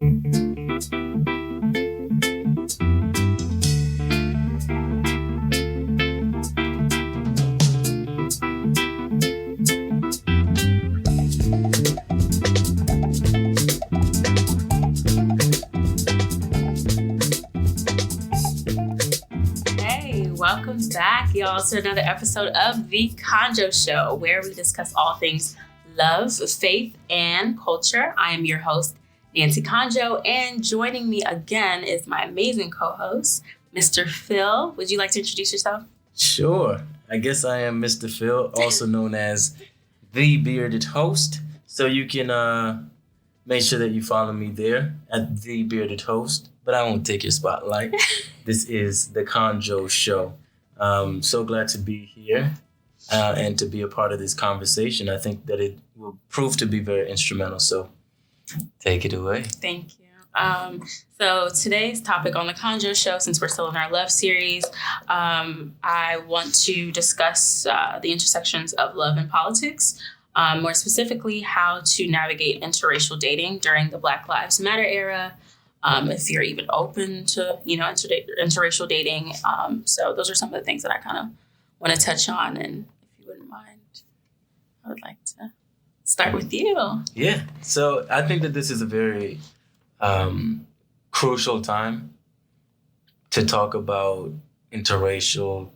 Welcome back, y'all, to another episode of The Konjo Show, where we discuss all things love, faith, and culture. I am your host, Nancy Konjo, and joining me again is my amazing co-host, Mr. Phil. Would you like to introduce yourself? Sure. I guess I am Mr. Phil, also known as The Bearded Host. So you can make sure that you follow me there at The Bearded Host, but I won't take your spotlight. This is The Konjo Show. So glad to be here and to be a part of this conversation. I think that it will prove to be very instrumental. So take it away. Thank you. So today's topic on The Konjo Show, since we're still in our love series, I want to discuss the intersections of love and politics. More specifically, how to navigate interracial dating during the Black Lives Matter era. If you're even open to, interracial dating. So those are some of the things that I kind of want to touch on. And if you wouldn't mind, I would like to start with you. Yeah. So I think that this is a very crucial time to talk about interracial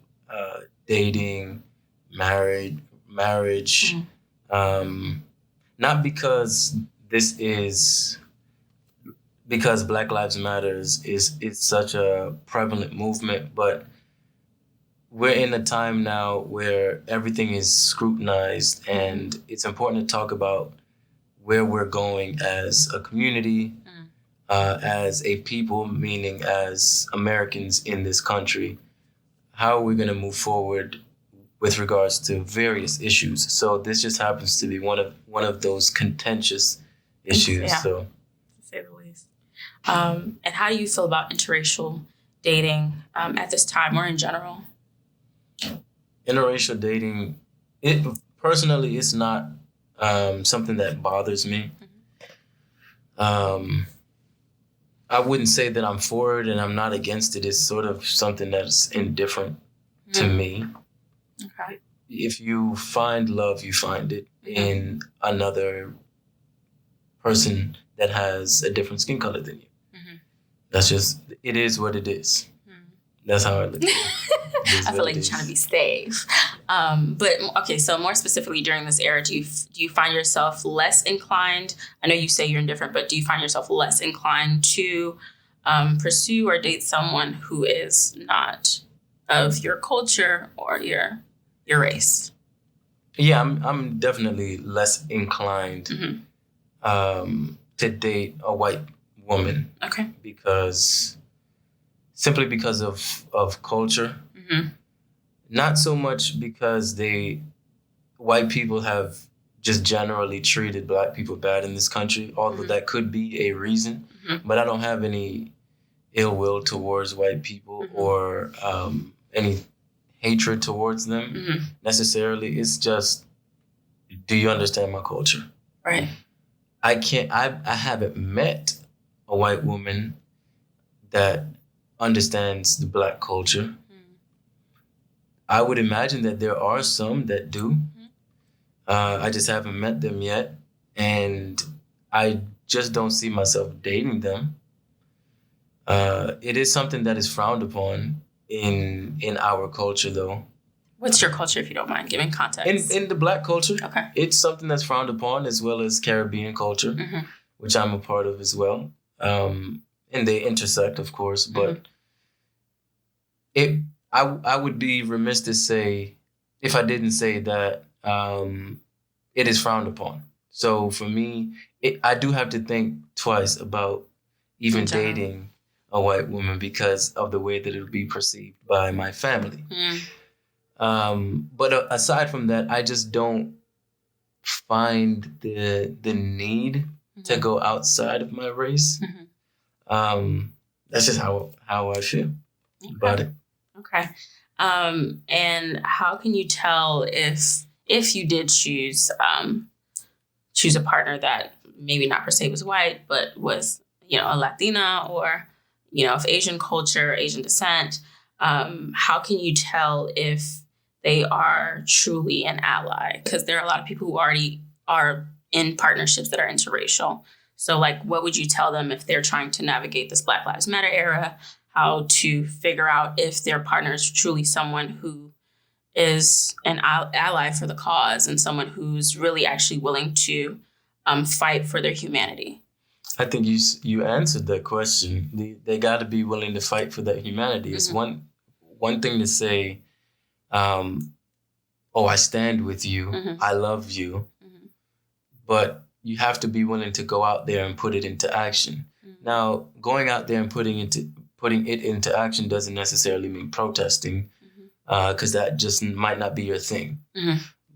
dating, marriage. Not because because Black Lives Matters is such a prevalent movement, but we're in a time now where everything is scrutinized, and it's important to talk about where we're going as a community, as a people, meaning as Americans in this country. How are we going to move forward with regards to various issues? So this just happens to be one of those contentious issues. Yeah. So, to say the least. And how do you feel about interracial dating at this time or in general? Interracial dating, personally, it's not something that bothers me. I wouldn't say that I'm for it and I'm not against it. It's sort of something that's indifferent to me. Okay. If you find love, you find it in another person that has a different skin color than you. That's just, it is what it is. That's how I look at it. I feel like you're trying to be safe. But okay, so more specifically during this era, do you find yourself less inclined? I know you say you're indifferent, but do you find yourself less inclined to pursue or date someone who is not of your culture or your race? Yeah, I'm definitely less inclined to date a white woman. Okay. Simply because of culture. Not so much because white people have just generally treated Black people bad in this country, although that could be a reason. But I don't have any ill will towards white people or any hatred towards them necessarily. It's just, do you understand my culture? Right. I haven't met a white woman that understands the Black culture. I would imagine that there are some that do. I just haven't met them yet. And I just don't see myself dating them. It is something that is frowned upon in our culture, though. What's your culture, if you don't mind giving context? In the Black culture, okay. It's something that's frowned upon, as well as Caribbean culture, which I'm a part of as well. And they intersect, of course, but I would be remiss to say if I didn't say that it is frowned upon. So for me, I do have to think twice about even dating a white woman because of the way that it would be perceived by my family. But aside from that, I just don't find the need to go outside of my race. That's just how I feel about it. Okay. And how can you tell if you did choose a partner that maybe not per se was white, but was, a Latina or, of Asian culture, Asian descent, how can you tell if they are truly an ally? Because there are a lot of people who already are in partnerships that are interracial. So like, what would you tell them if they're trying to navigate this Black Lives Matter era, how to figure out if their partner is truly someone who is an ally for the cause and someone who's really actually willing to fight for their humanity? I think you answered that question. They got to be willing to fight for that humanity. It's one thing to say, I stand with you, I love you, but you have to be willing to go out there and put it into action. Now, going out there and putting it into action doesn't necessarily mean protesting, because that just might not be your thing.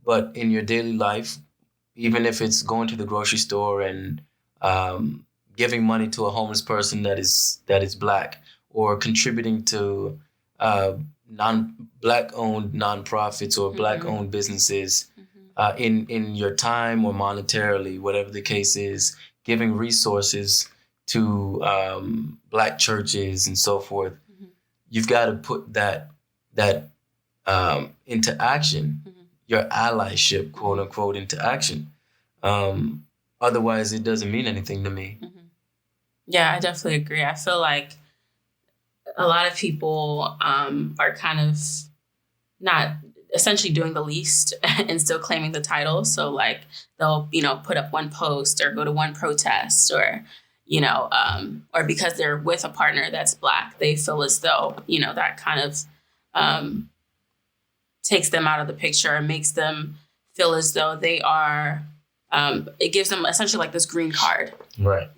But in your daily life, even if it's going to the grocery store and giving money to a homeless person that is Black, or contributing to Black-owned nonprofits or Black-owned businesses, in your time or monetarily, whatever the case is, giving resources to Black churches and so forth, you've got to put that into action, your allyship, quote unquote, into action. Otherwise, it doesn't mean anything to me. Yeah, I definitely agree. I feel like a lot of people are kind of not essentially doing the least and still claiming the title. So like they'll, put up one post or go to one protest or, or because they're with a partner that's Black, they feel as though, that kind of takes them out of the picture and makes them feel as though they are, it gives them essentially like this green card, right?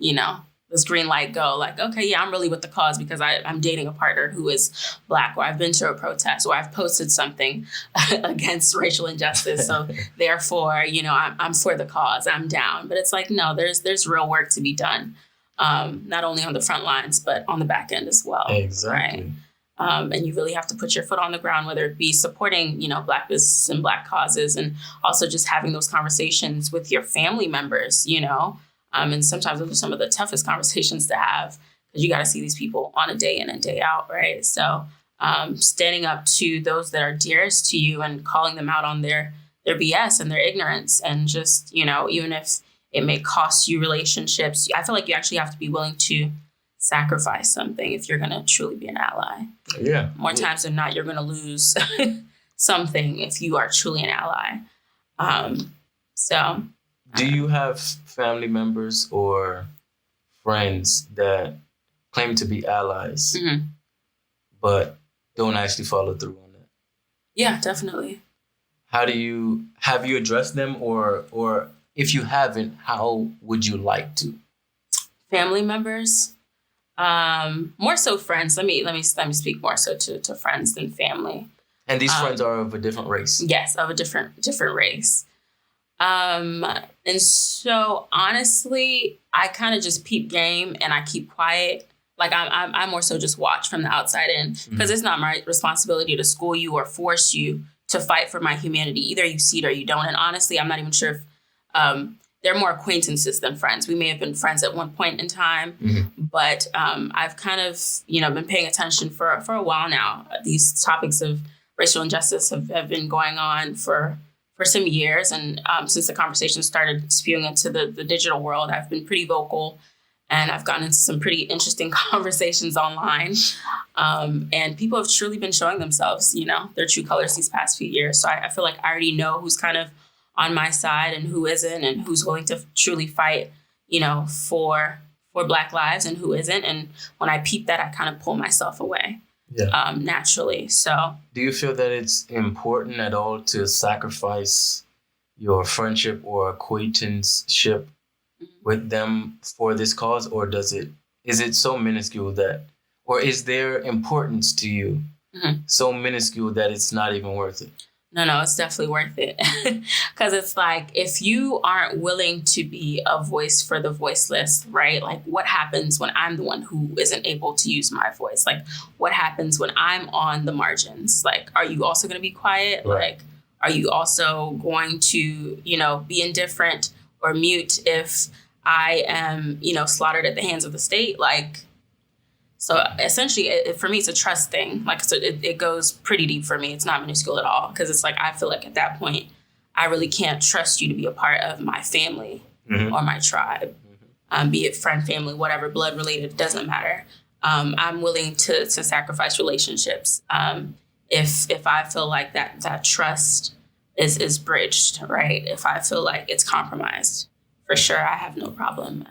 This green light go like, okay, yeah, I'm really with the cause because I'm dating a partner who is Black, or I've been to a protest, or I've posted something against racial injustice. So therefore, I'm for the cause, I'm down. But it's like, no, there's real work to be done. Not only on the front lines, but on the back end as well. Exactly. Right? And you really have to put your foot on the ground, whether it be supporting, Black business and Black causes, and also just having those conversations with your family members, and sometimes those are some of the toughest conversations to have because you got to see these people on a day in and day out, right? So standing up to those that are dearest to you and calling them out on their BS and their ignorance, and just, even if it may cost you relationships, I feel like you actually have to be willing to sacrifice something if you're going to truly be an ally. Yeah. More times than not, you're going to lose something if you are truly an ally. Do you have family members or friends that claim to be allies, but don't actually follow through on that? Yeah, definitely. Have you addressed them, or if you haven't, how would you like to? Family members, more so friends. Let me speak more so to friends than family. And these friends are of a different race. Yes, of a different race. And so honestly, I kind of just peep game and I keep quiet. Like I more so just watch from the outside in, because it's not my responsibility to school you or force you to fight for my humanity. Either you see it or you don't. And honestly, I'm not even sure if they're more acquaintances than friends. We may have been friends at one point in time, but I've kind of been paying attention for a while now. These topics of racial injustice have been going on for some years. And since the conversation started spewing into the digital world, I've been pretty vocal, and I've gotten into some pretty interesting conversations online. And people have truly been showing themselves, their true colors these past few years. So I feel like I already know who's kind of on my side and who isn't, and who's willing to truly fight, for Black lives and who isn't. And when I peep that, I kind of pull myself away. Yeah. Naturally. So do you feel that it's important at all to sacrifice your friendship or acquaintanceship with them for this cause, or is it so minuscule or is their importance to you so minuscule that it's not even worth it? No, it's definitely worth it. Because it's like, if you aren't willing to be a voice for the voiceless, right? Like, what happens when I'm the one who isn't able to use my voice? Like, what happens when I'm on the margins? Like, are you also going to be quiet? Right. Like, are you also going to, be indifferent or mute if I am, slaughtered at the hands of the state. Like, so essentially, for me, it's a trust thing. Like, so it goes pretty deep for me. It's not minuscule at all, because it's like I feel like at that point, I really can't trust you to be a part of my family or my tribe, be it friend, family, whatever, blood related, doesn't matter. I'm willing to sacrifice relationships if I feel like that trust is bridged, right? If I feel like it's compromised, for sure, I have no problem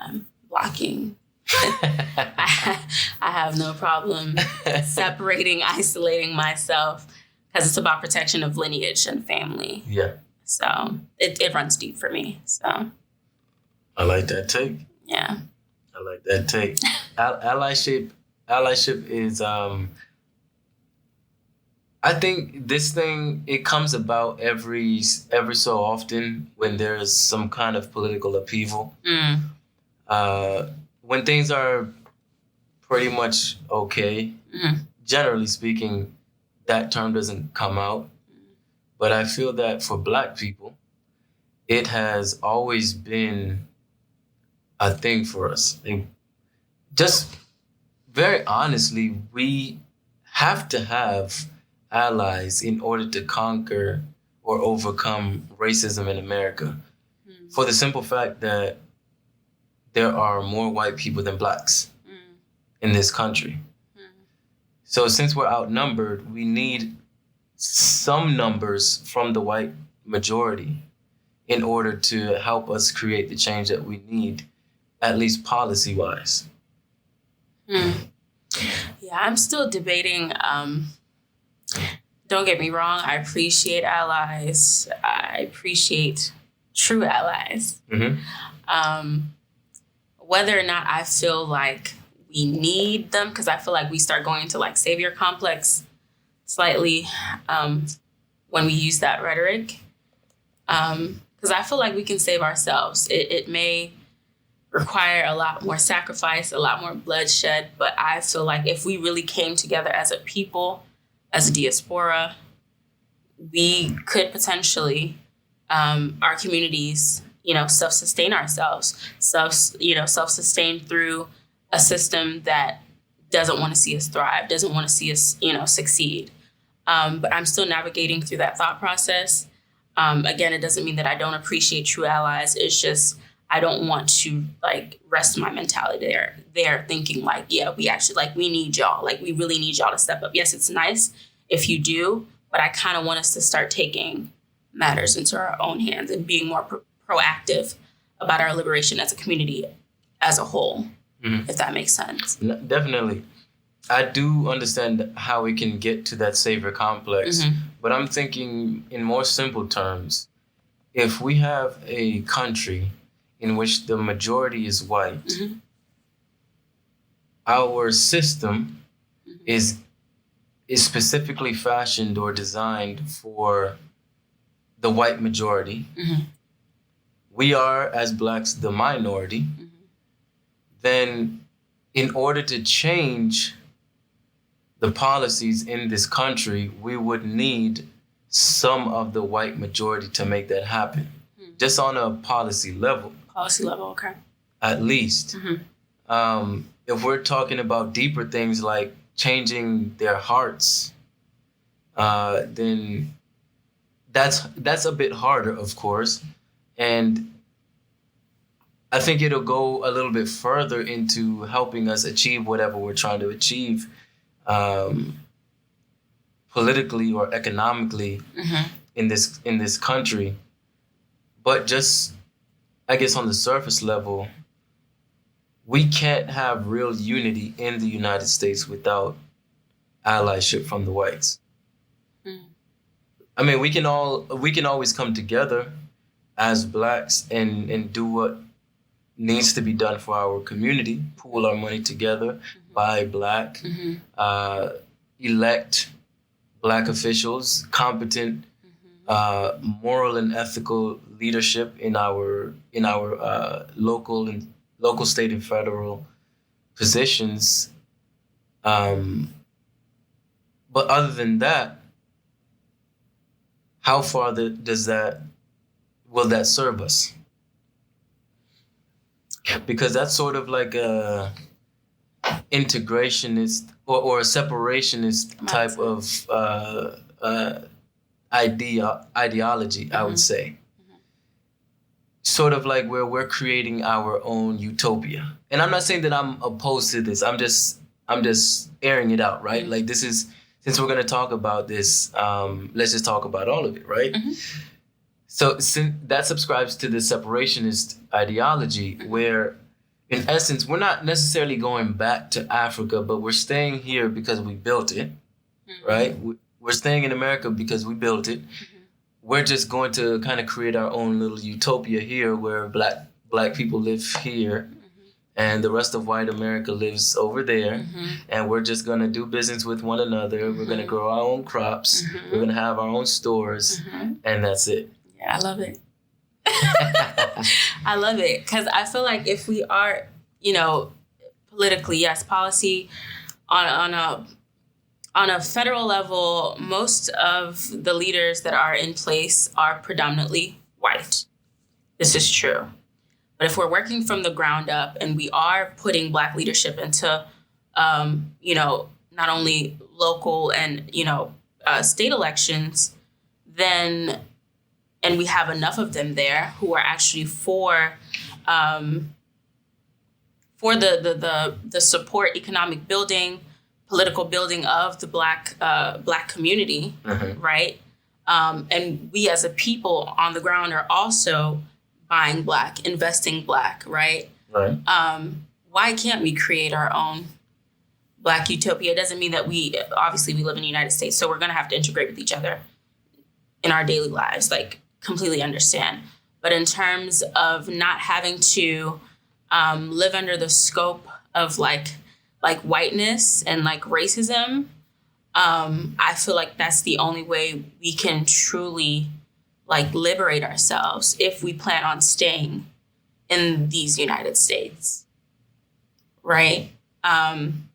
blocking. I have no problem separating, isolating myself, because it's about protection of lineage and family. Yeah. So it runs deep for me. So I like that take. Yeah. I like that take. Allyship is I think this thing, it comes about every so often when there's some kind of political upheaval. When things are pretty much okay, generally speaking, that term doesn't come out. But I feel that for Black people, it has always been a thing for us. And just very honestly, we have to have allies in order to conquer or overcome racism in America. For the simple fact that there are more white people than Blacks in this country. So since we're outnumbered, we need some numbers from the white majority in order to help us create the change that we need, at least policy-wise. Yeah, I'm still debating. Don't get me wrong, I appreciate allies. I appreciate true allies. Whether or not I feel like we need them, because I feel like we start going into like savior complex slightly when we use that rhetoric. Because I feel like we can save ourselves. It may require a lot more sacrifice, a lot more bloodshed, but I feel like if we really came together as a people, as a diaspora, we could potentially, our communities, self-sustain ourselves, self-sustain through a system that doesn't want to see us thrive, doesn't want to see us, succeed. But I'm still navigating through that thought process. Again, it doesn't mean that I don't appreciate true allies. It's just, I don't want to rest my mentality there thinking like, yeah, we actually we need y'all. Like, we really need y'all to step up. Yes, it's nice if you do, but I kind of want us to start taking matters into our own hands and being more proactive about our liberation as a community as a whole, if that makes sense. Definitely. I do understand how we can get to that savior complex, but I'm thinking in more simple terms. If we have a country in which the majority is white, our system is specifically fashioned or designed for the white majority. We are, as Blacks, the minority. Then in order to change the policies in this country, we would need some of the white majority to make that happen. Just on a policy level. Policy level, okay. At least. If we're talking about deeper things like changing their hearts, then that's a bit harder, of course. And I think it'll go a little bit further into helping us achieve whatever we're trying to achieve politically or economically in this country. But just, I guess on the surface level, we can't have real unity in the United States without allyship from the whites. I mean, we can always come together as Blacks and do what needs to be done for our community, pool our money together, buy Black, elect Black officials, competent, moral and ethical leadership in our local, state, and federal positions. But other than that, how far will that serve us? because that's sort of like a integrationist or a separationist type of ideology, I would say. Sort of like where we're creating our own utopia. And I'm not saying that I'm opposed to this. I'm just airing it out, right? Like this is, since we're gonna talk about this, let's just talk about all of it, right? So that subscribes to the separationist ideology where, in essence, we're not necessarily going back to Africa, but we're staying here because we built it, right? We're staying in America because we built it. We're just going to kind of create our own little utopia here where black people live here and the rest of white America lives over there. And we're just going to do business with one another. We're going to grow our own crops. We're going to have our own stores. And that's it. Yeah, I love it. I love it because I feel like if we are, politically, yes, policy on a federal level, most of the leaders that are in place are predominantly white. This is true. But if we're working from the ground up and we are putting Black leadership into, not only local and, state elections, then, and we have enough of them there who are actually for the support, economic building, political building of the Black community, right? And we as a people on the ground are also buying Black, investing Black, right? Right. Why can't we create our own Black utopia? It doesn't mean that obviously we live in the United States, so we're going to have to integrate with each other in our daily lives, like completely understand. But in terms of not having to live under the scope of like whiteness and like racism, I feel like that's the only way we can truly like liberate ourselves if we plan on staying in these United States, right? And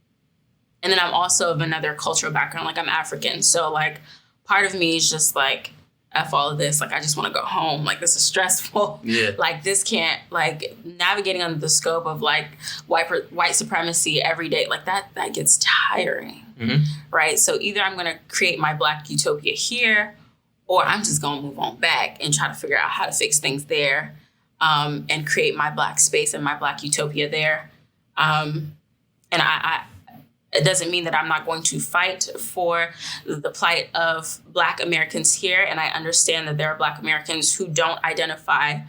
then I'm also of another cultural background, like I'm African. So like part of me is just like, F all of this, like I just want to go home. Like this is stressful. Yeah. Like this can't, like navigating under the scope of like white supremacy every day, like that gets tiring, right? So either I'm going to create my Black utopia here, or I'm just going to move on back and try to figure out how to fix things there, and create my Black space and my Black utopia there. And I it doesn't mean that I'm not going to fight for the plight of Black Americans here. And I understand that there are Black Americans who don't identify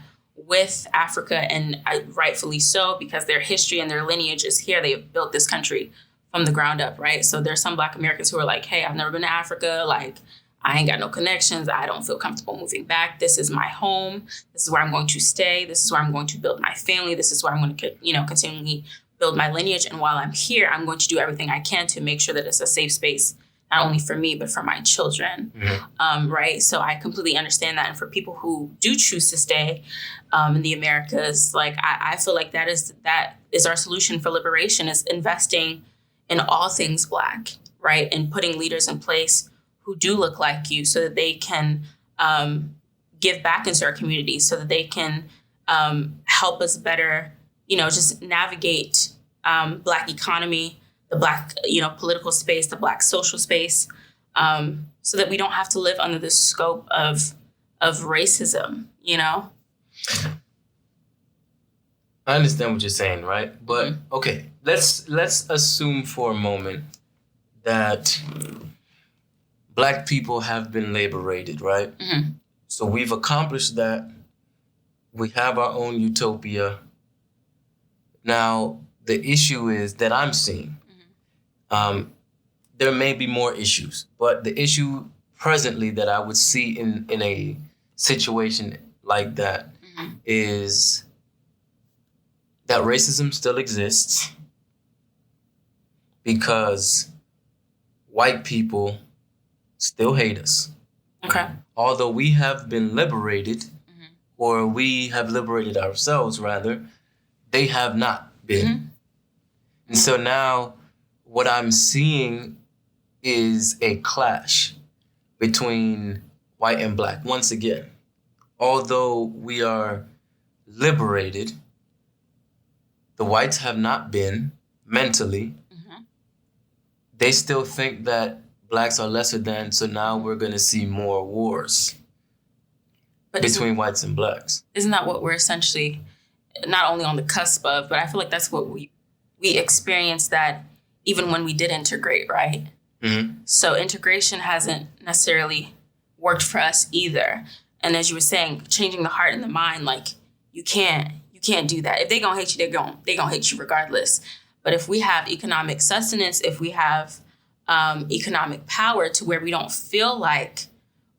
with Africa, and rightfully so, because their history and their lineage is here. They have built this country from the ground up, right? So there's some Black Americans who are like, hey, I've never been to Africa. Like, I ain't got no connections. I don't feel comfortable moving back. This is my home. This is where I'm going to stay. This is where I'm going to build my family. This is where I'm going to, continually build my lineage. And while I'm here, I'm going to do everything I can to make sure that it's a safe space, not only for me, but for my children. Right. So I completely understand that. And for people who do choose to stay in the Americas, like I feel like that is our solution for liberation, is investing in all things Black, right? And putting leaders in place who do look like you so that they can give back into our community, so that they can help us better, just navigate Black economy, the Black, political space, the Black social space, so that we don't have to live under the scope of racism, I understand what you're saying, right? But okay, let's assume for a moment that Black people have been liberated, right? So we've accomplished that. We have our own utopia. Now, the issue is that I'm seeing, there may be more issues, but the issue presently that I would see in a situation like that is that racism still exists because white people still hate us. Okay. Although we have been liberated, or we have liberated ourselves, rather, they have not been. And so now what I'm seeing is a clash between white and Black. Once again, although we are liberated, the whites have not been mentally. They still think that blacks are lesser than, so now we're going to see more wars between whites and blacks. Isn't that what we're essentially not only on the cusp of, but I feel like that's what we experienced that even when we did integrate, right? Mm-hmm. So integration hasn't necessarily worked for us either. And as you were saying, changing the heart and the mind, like you can't do that. If they gonna hate you, they gonna hate you regardless. But if we have economic sustenance, if we have economic power to where we don't feel like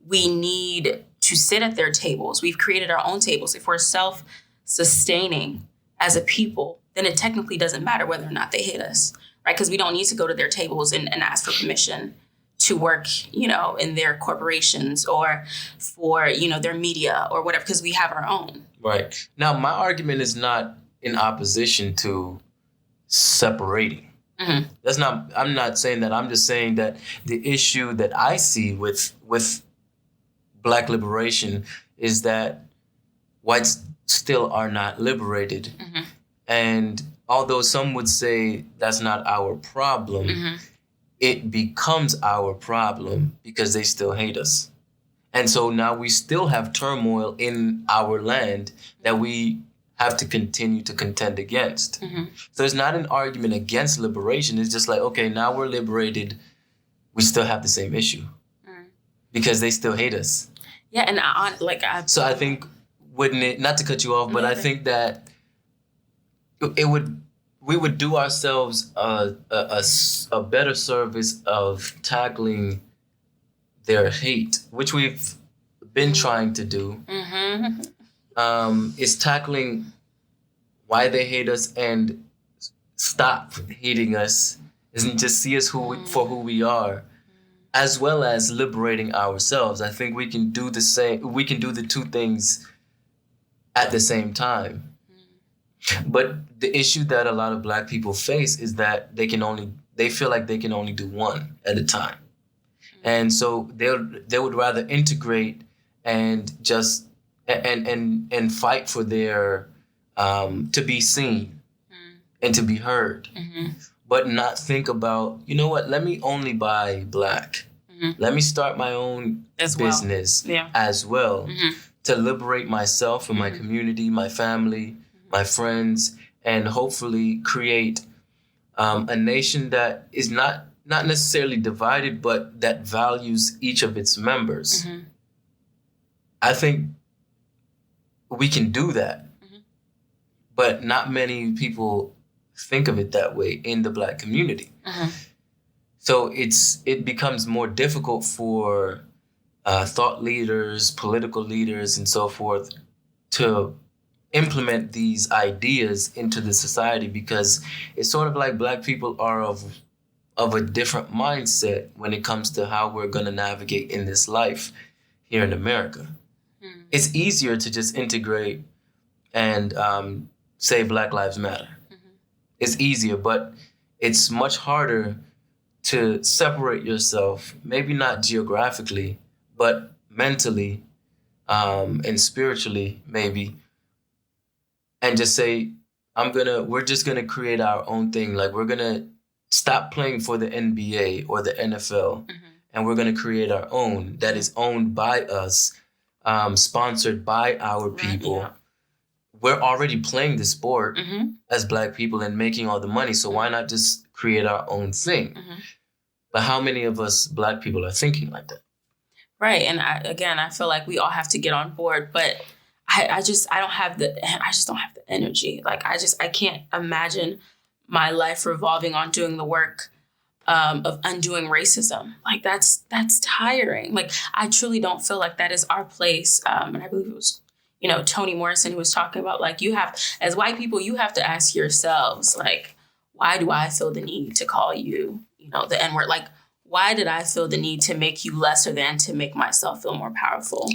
we need to sit at their tables, we've created our own tables. If we're self-sustaining as a people, then it technically doesn't matter whether or not they hate us, right? Because we don't need to go to their tables and ask for permission to work, in their corporations or for, their media or whatever, because we have our own. Right. Now, my argument is not in opposition to separating. Mm-hmm. I'm not saying that. I'm just saying that the issue that I see with Black liberation is that whites still are not liberated. Mm-hmm. And although some would say that's not our problem, mm-hmm. it becomes our problem because they still hate us. And so now we still have turmoil in our land that we have to continue to contend against. Mm-hmm. So it's not an argument against liberation. It's just like, okay, now we're liberated. We still have the same issue because they still hate us. Yeah, and So I think, wouldn't it, not to cut you off, but I think that we would do ourselves a better service of tackling their hate, which we've been trying to do, is tackling why they hate us and stop hating us, and just see us for who we are, as well as liberating ourselves. I think we can do the same. We can do the two things at the same time. But the issue that a lot of Black people face is that they feel like they can only do one at a time. And so they would rather integrate and just and fight for their to be seen and to be heard, but not think about, you know what, let me only buy Black. Let me start my own business as well to liberate myself and my community, my family, my friends, and hopefully create a nation that is not necessarily divided, but that values each of its members. I think we can do that, but not many people think of it that way in the Black community. So it becomes more difficult for thought leaders, political leaders, and so forth to implement these ideas into the society, because it's sort of like Black people are of a different mindset when it comes to how we're going to navigate in this life here in America. It's easier to just integrate and say Black Lives Matter. It's easier, but it's much harder to separate yourself, maybe not geographically, but mentally and spiritually, maybe, and just say, we're just gonna create our own thing. Like, we're gonna stop playing for the NBA or the NFL, and we're gonna create our own that is owned by us, sponsored by our people. Yeah. We're already playing the sport as Black people and making all the money, so why not just create our own thing? But how many of us Black people are thinking like that? Right, and I feel like we all have to get on board, but I just don't have the energy. Like, I can't imagine my life revolving on doing the work of undoing racism. Like, that's tiring. Like, I truly don't feel like that is our place. And I believe it was, Toni Morrison who was talking about, like, as white people, you have to ask yourselves, like, why do I feel the need to call you, the N-word? Like, why did I feel the need to make you lesser than to make myself feel more powerful?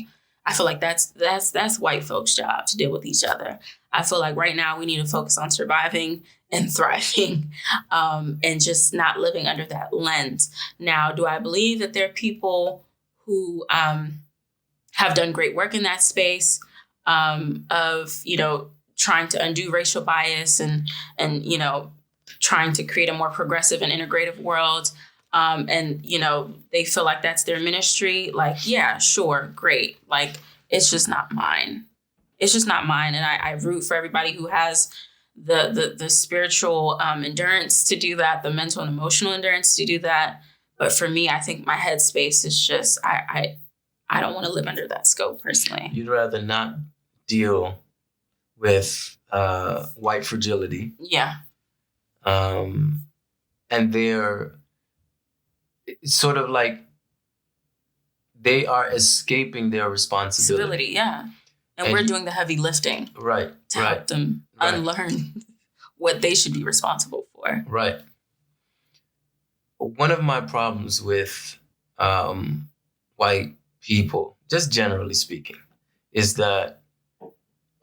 I feel like that's white folks' job to deal with each other. I feel like right now we need to focus on surviving and thriving, and just not living under that lens. Now, do I believe that there are people who have done great work in that space of, trying to undo racial bias and trying to create a more progressive and integrative world. And they feel like that's their ministry. Like, yeah, sure, great. Like, it's just not mine. It's just not mine. And I root for everybody who has the spiritual endurance to do that, the mental and emotional endurance to do that. But for me, I think my headspace is just, I don't want to live under that scope personally. You'd rather not deal with white fragility. Yeah. And they're sort of like they are escaping their responsibility. Yeah. And we're doing the heavy lifting. Right. To help them unlearn what they should be responsible for. Right. One of my problems with white people, just generally speaking, is that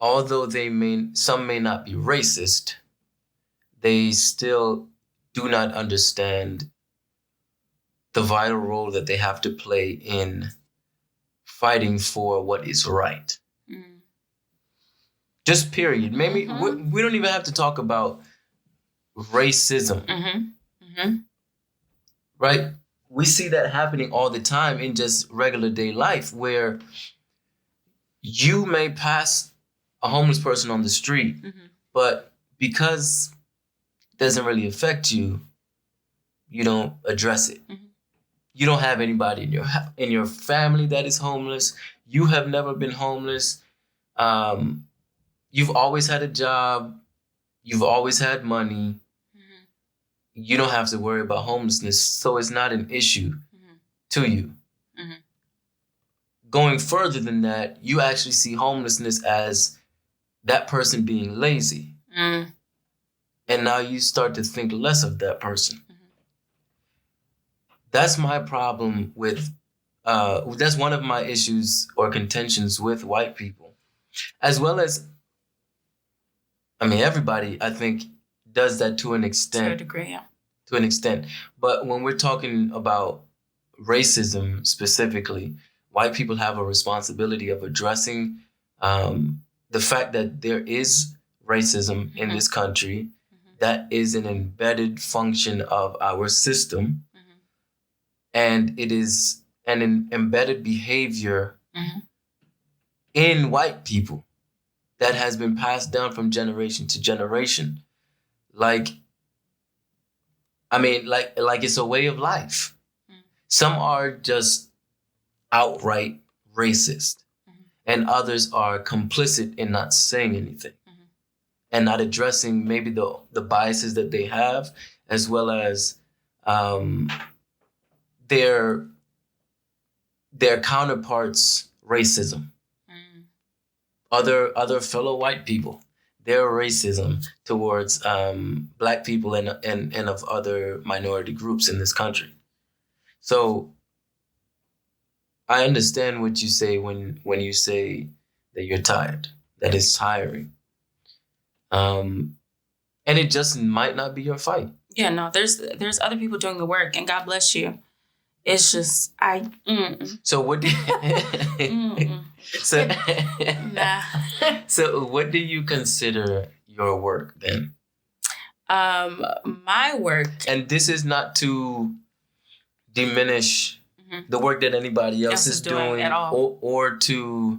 although some may not be racist, they still do not understand the vital role that they have to play in fighting for what is right. Mm. Just period. Maybe we don't even have to talk about racism. Right? We see that happening all the time in just regular day life, where you may pass a homeless person on the street, but because it doesn't really affect you, you don't address it. You don't have anybody in your family that is homeless. You have never been homeless. You've always had a job. You've always had money. You don't have to worry about homelessness, so it's not an issue to you. Going further than that, you actually see homelessness as that person being lazy. And now you start to think less of that person. That's my problem with, that's one of my issues or contentions with white people. As well as, everybody, I think, does that to an extent. To a degree, yeah. To an extent. But when we're talking about racism specifically, white people have a responsibility of addressing the fact that there is racism in this country. That is an embedded function of our system. And it is an embedded behavior in white people that has been passed down from generation to generation. Like it's a way of life. Some are just outright racist, and others are complicit in not saying anything and not addressing maybe the biases that they have, as well as their counterparts' racism. Other fellow white people, their racism towards Black people and of other minority groups in this country. So I understand what you say when you say that you're tired, that it's tiring. And it just might not be your fight. Yeah, no, there's other people doing the work, and God bless you. It's just So what do you, so what do you consider your work then? My work, and this is not to diminish the work that anybody else is doing at all, or to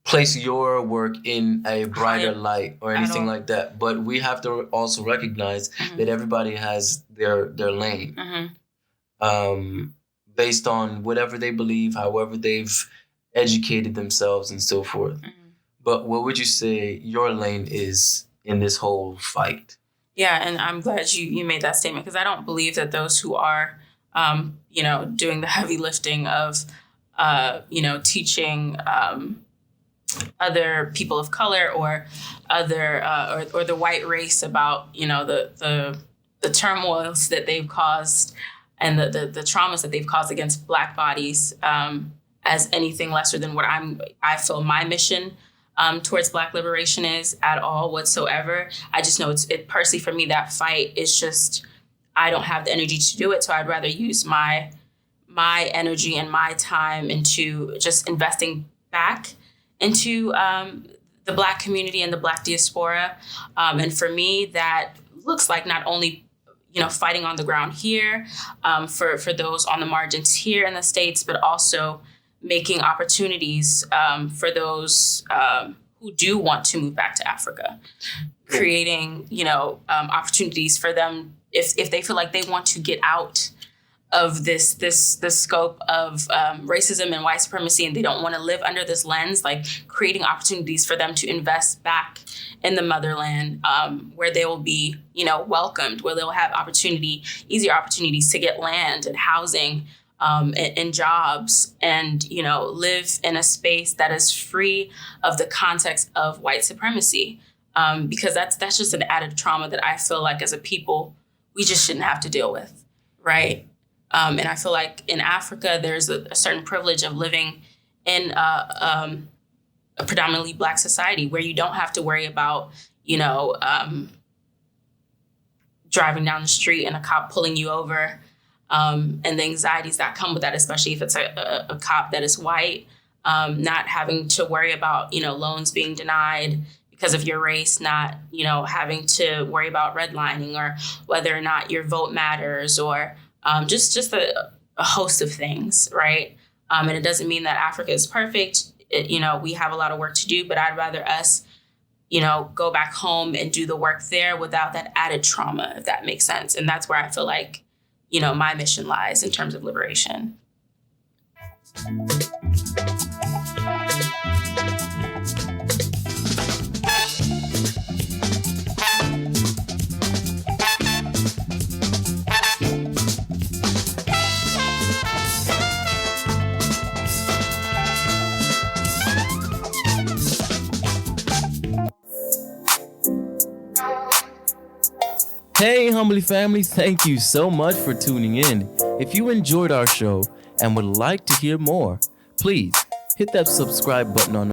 place your work in a brighter light or anything like that. But we have to also recognize that everybody has their lane based on whatever they believe, however they've educated themselves and so forth. But what would you say your lane is in this whole fight? Yeah, and I'm glad you made that statement, because I don't believe that those who are, doing the heavy lifting of, teaching other people of color or other or the white race about the turmoils that they've caused and the traumas that they've caused against Black bodies as anything lesser than what I feel my mission towards Black liberation is at all whatsoever. I just know it personally for me, that fight is just, I don't have the energy to do it. So I'd rather use my energy and my time into just investing back into the Black community and the Black diaspora. And for me, that looks like not only, fighting on the ground here for those on the margins here in the States, but also making opportunities for those who do want to move back to Africa, creating, opportunities for them if they feel like they want to get out of this scope of racism and white supremacy, and they don't want to live under this lens, like creating opportunities for them to invest back in the motherland, where they will be, welcomed, where they'll have easier opportunities to get land and housing, and jobs, and, live in a space that is free of the context of white supremacy. Because that's just an added trauma that I feel like as a people, we just shouldn't have to deal with, right? And I feel like in Africa, there's a certain privilege of living in a predominantly Black society where you don't have to worry about, driving down the street and a cop pulling you over, and the anxieties that come with that, especially if it's a cop that is white, not having to worry about, loans being denied because of your race, not, having to worry about redlining or whether or not your vote matters, or just a host of things, right? And it doesn't mean that Africa is perfect. We have a lot of work to do, but I'd rather us, go back home and do the work there without that added trauma, if that makes sense. And that's where I feel like, my mission lies in terms of liberation. Hey, Humbly family, thank you so much for tuning in. If you enjoyed our show and would like to hear more, please hit that subscribe button on